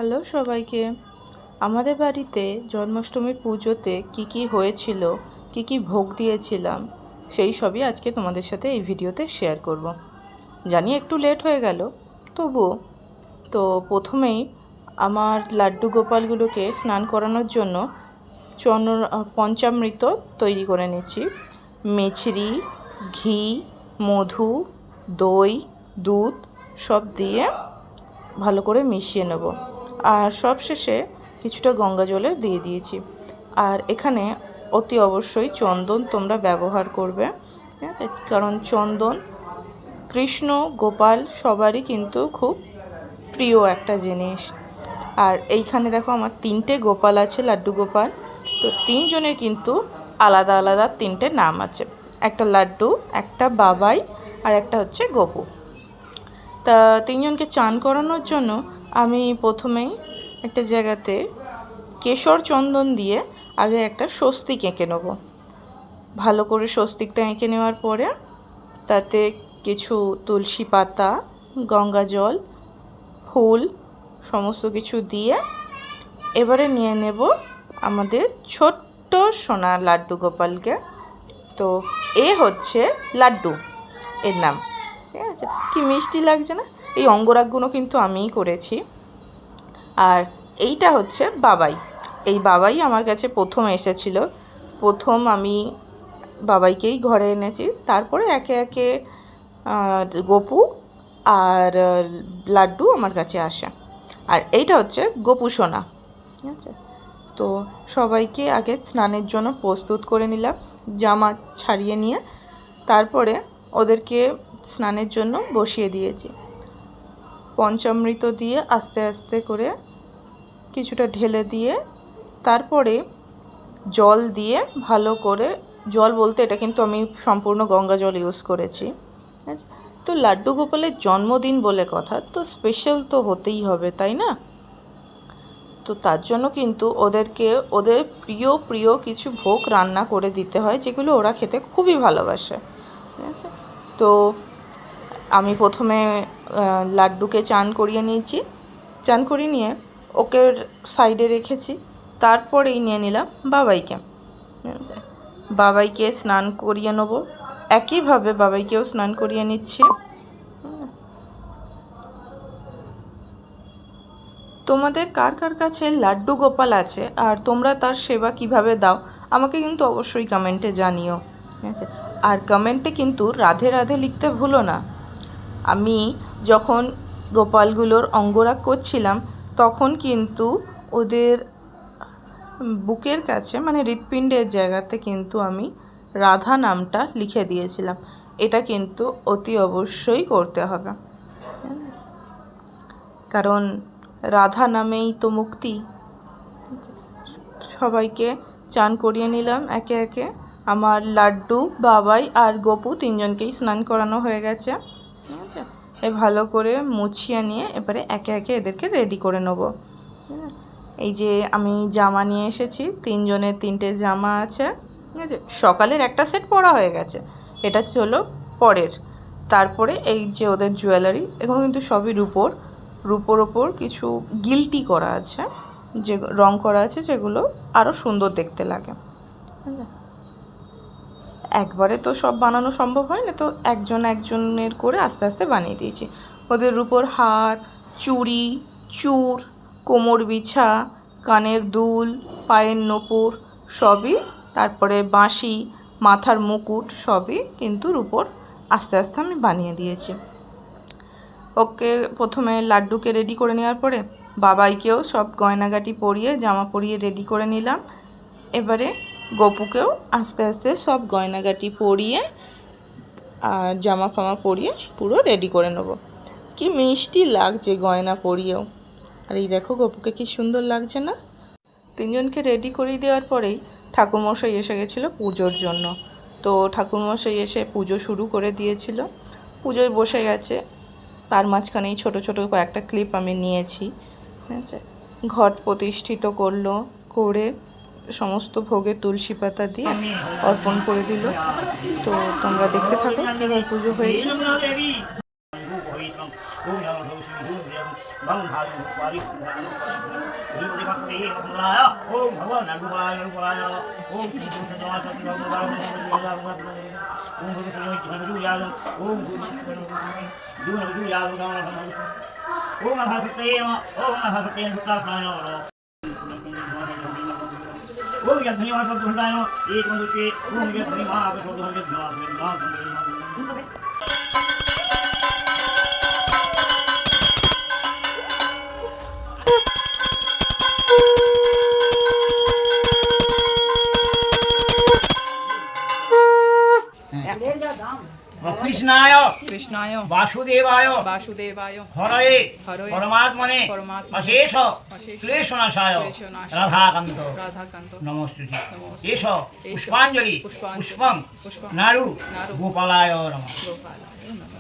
Hello সবাইকে। আমাদের বাড়িতে জন্মাষ্টমীর পুজোতে কি হয়েছিল, কি ভোগ দিয়েছিলাম, সেই সবই আজকে তোমাদের সাথে এই ভিডিওতে শেয়ার করব। জানি একটু লেট হয়ে গেল, তবুও। তো প্রথমেই আমার লাড্ডু গোপালগুলোকে স্নান করানোর জন্য পঞ্চামৃত তৈরি করে নিচ্ছি। মিছরি, ঘি, মধু, দই, দুধ সব দিয়ে ভালো করে মিশিয়ে নেব। আর সবশেষে কিছুটা গঙ্গা জলে দিয়ে দিয়েছি। আর এখানে অতি অবশ্যই চন্দন তোমরা ব্যবহার করবে, ঠিক আছে? কারণ চন্দন কৃষ্ণ গোপাল সবারই কিন্তু খুব প্রিয় একটা জিনিস। আর এইখানে দেখো আমার 3টে গোপাল আছে, লাড্ডু গোপাল। তো 3জনের কিন্তু আলাদা আলাদা 3টে নাম আছে। একটা লাড্ডু, একটা বাবাই, আর একটা হচ্ছে গোপু। তা 3জনকে চান করানোর জন্য আমি প্রথমেই একটা জায়গাতে কেশর চন্দন দিয়ে আগে একটা স্বস্তিক এঁকে নেব। ভালো করে স্বস্তিকটা এঁকে নেওয়ার পরে তাতে কিছু তুলসী পাতা, গঙ্গা জল, ফুল সমস্ত কিছু দিয়ে এবারে নিয়ে নেব আমাদের ছোট্ট সোনা লাড্ডু গোপালকে। তো এ হচ্ছে লাড্ডু, এর নাম, ঠিক আছে? কি মিষ্টি লাগছে না? এই অঙ্গরাগগুলো কিন্তু আমিই করেছি। আর এইটা হচ্ছে বাবাই। এই বাবাই আমার কাছে প্রথম এসেছিল। প্রথম আমি বাবাইকেই ঘরে এনেছি, তারপরে একে একে গোপু আর লাড্ডু আমার কাছে আসে। আর এইটা হচ্ছে গোপু সোনা, ঠিক আছে? তো সবাইকে আগে স্নানের জন্য প্রস্তুত করে নিলাম, জামা ছাড়িয়ে নিয়ে তারপরে ওদেরকে স্নানের জন্য বসিয়ে দিয়েছি। পঞ্চামৃত দিয়ে আস্তে আস্তে করে কিছুটা ঢেলে দিয়ে তারপরে জল দিয়ে ভালো করে, জল বলতে এটা কিন্তু আমি সম্পূর্ণ গঙ্গা জল ইউজ করেছি। তো লাড্ডু গোপালের জন্মদিন বলে কথা, তো স্পেশাল তো হতেই হবে, তাই না? তো তার জন্য কিন্তু ওদেরকে ওদের প্রিয় প্রিয় কিছু ভোগ রান্না করে দিতে হয়, যেগুলো ওরা খেতে খুবই ভালোবাসে, ঠিক আছে? তো আমি প্রথমে লাড্ডুকে চান করিয়ে নিয়েছি। চান করিয়ে নিয়ে ওকে সাইডে রেখেছি। তারপরেই নিয়ে নিলাম বাবাইকে। বাবাইকে স্নান করিয়ে নেব। একইভাবে বাবাইকেও স্নান করিয়ে নিচ্ছি। তোমাদের কার কার কাছে লাড্ডু গোপাল আছে আর তোমরা তার সেবা কিভাবে দাও আমাকে কিন্তু অবশ্যই কমেন্টে জানিও, ঠিক আছে? আর কমেন্টে কিন্তু রাধে রাধে লিখতে ভুলো না। আমি যখন গোপালগুলোর অঙ্গরাগ করছিলাম তখন কিন্তু ওদের বুকের কাছে, মানে হৃৎপিণ্ডের জায়গাতে কিন্তু আমি রাধা নামটা লিখে দিয়েছিলাম। এটা কিন্তু অতি অবশ্যই করতে হবে, কারণ রাধা নামেই তো মুক্তি। সবাইকে চান করিয়ে নিলাম একে একে। আমার লাড্ডু, বাবাই আর গোপু 3জনকেই স্নান করানো হয়ে গেছে, ঠিক আছে? ভালো করে মুছিয়ে নিয়ে এবারে একে একে এদেরকে রেডি করে নেব। এই যে আমি জামা নিয়ে এসেছি, 3জনের 3টে জামা আছে, ঠিক আছে? সকালের একটা সেট পরা হয়ে গেছে, এটা হলো পরের। তারপরে এই যে ওদের জুয়েলারি, এগুলো কিন্তু সবই রূপোর ওপর কিছু গিল্টি করা আছে, যে রং করা আছে, যেগুলো আরও সুন্দর দেখতে লাগে। একবারে তো সব বানানো সম্ভব হয় না, তো একজনের করে আস্তে আস্তে বানিয়ে দিয়েছি। ওদের রূপোর হার, চুড়ি, চূড়, কোমর বিছা, কানের দুল, পায়ের নূপুর সবই, তারপরে বাঁশি, মাথার মুকুট সবই কিন্তু রূপোর আস্তে আস্তে আমি বানিয়ে দিয়েছি। ওকে প্রথমে লাড্ডুকে রেডি করে নেওয়ার পরে বাবাইকেও সব গয়নাগাটি পরিয়ে জামা পরিয়ে রেডি করে নিলাম। এবারে গোপুকেও আস্তে আস্তে সব গয়নাগাটি পরিয়ে জামা ফামা পরিয়ে পুরো রেডি করে নেব। কি মিষ্টি লাগছে গয়না পরিয়েও। আর এই দেখো গোপুকে কি সুন্দর লাগছে না? 3জনকে রেডি করিয়ে দেওয়ার পরেই ঠাকুরমশাই এসে গেছিলো পুজোর জন্য। তো ঠাকুরমশাই এসে পুজো শুরু করে দিয়েছিল, পুজোয় বসে গেছে। তার মাঝখানেই ছোটো ছোটো কয়েকটা ক্লিপ আমি নিয়েছি, ঠিক আছে? ঘট প্রতিষ্ঠিত করলো, করে সমস্ত ভোগে তুলসী পাতা দিয়ে অর্পণ করে দিল। তো তোমরা দেখতে থাকো কীভাবে পুজো হয়েছে। कृष्णाय कृष्णाय वासुदेवाय वासुदेवाय हरये हरये परमात्मने परमात्मने अशेष अशेष क्लेशनाशाय क्लेशनाशाय राधाकान्त राधाकान्त नमस्तुते नमोस्तुते। एष पुष्पाञ्जलि पुष्पं पुष्पं नारु नारु गोपालाय नमः। गोपालाय नमः।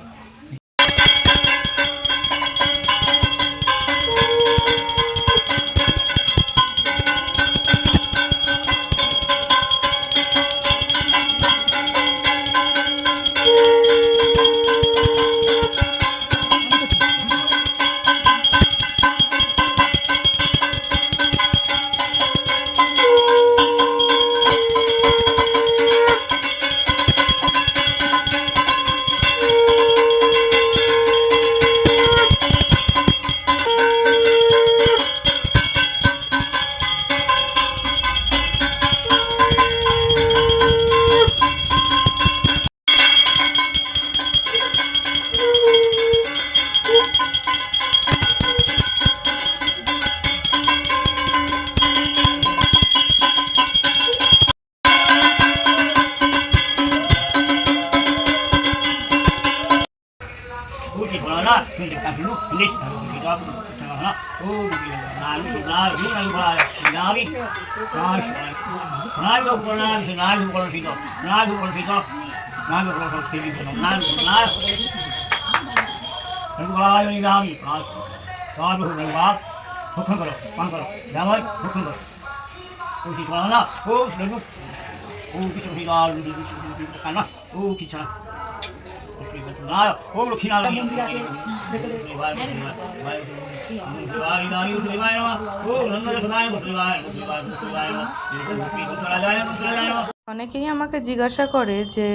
অনেকেই আমাকে জিজ্ঞাসা করে যে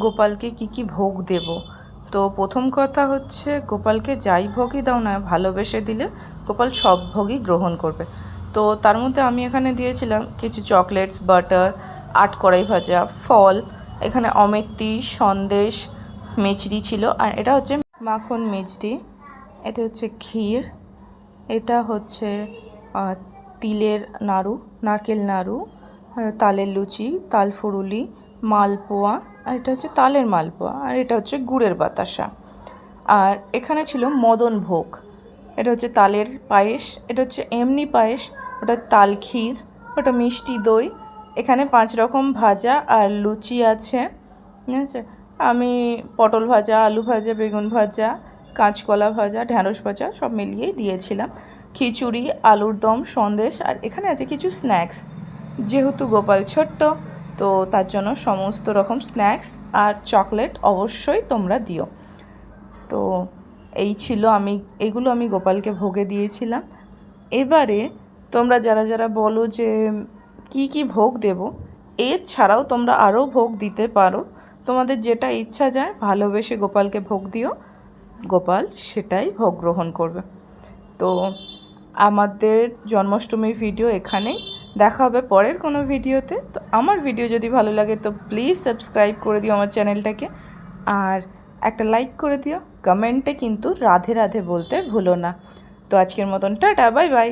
গোপালকে কি কি ভোগ দেব। তো প্রথম কথা হচ্ছে, গোপালকে যাই ভোগই দাও না, ভালোবেসে দিলে গোপাল সব ভোগই গ্রহণ করবে। তো তার মধ্যে আমি এখানে দিয়েছিলাম কিছু চকলেটস, বাটার, আটকড়াই ভাজা, ফল, এখানে অমেত্তি, সন্দেশ, মিছরি ছিল, আর এটা হচ্ছে মাখন মিছরি, এটা হচ্ছে ক্ষীর, এটা হচ্ছে তিলের নাড়ু, নারকেল নাড়ু, তালের লুচি, তাল ফুরুলি, মালপোয়া, আর এটা হচ্ছে তালের মালপোয়া, আর এটা হচ্ছে গুড়ের বাতাসা। আর এখানে ছিল মদন ভোগ, এটা হচ্ছে তালের পায়েস, এটা হচ্ছে এমনি পায়েস, ওটা তাল ক্ষীর, ওটা মিষ্টি দই, এখানে 5 রকম ভাজা আর লুচি আছে, ঠিক আছে। আমি পটল ভাজা, আলু ভাজা, বেগুন ভাজা, কাঁচকলা ভাজা, ঢ্যাঁড়স ভাজা সব মিলিয়েই দিয়েছিলাম, খিচুড়ি, আলুর দম, সন্দেশ, আর এখানে আছে কিছু স্ন্যাক্স। যেহেতু গোপাল ছোট্ট, তো তার জন্য সমস্ত রকম স্ন্যাক্স আর চকলেট অবশ্যই তোমরা দিও। তো এই ছিল, এগুলো আমি গোপালকে ভোগে দিয়েছিলাম। এবারে তোমরা যারা যারা বলো যে কি কি ভোগ দেব, এছাড়াও তোমরা আরও ভোগ দিতে পারো, তোমাদের যেটা ইচ্ছা যায় ভালোবেসে গোপালকে ভোগ দিও, গোপাল সেটাই ভোগ গ্রহণ করবে। তো আমাদের জন্মাষ্টমীর ভিডিও এখানেই, দেখা হবে পরের কোনো ভিডিওতে। তো আমার ভিডিও যদি ভালো লাগে তো প্লিজ সাবস্ক্রাইব করে দিও আমার চ্যানেলটাকে, আর একটা লাইক করে দিও, কমেন্টে কিন্তু রাধে রাধে বলতে ভুলো না। তো আজকের মতন টাটা, বাই বাই।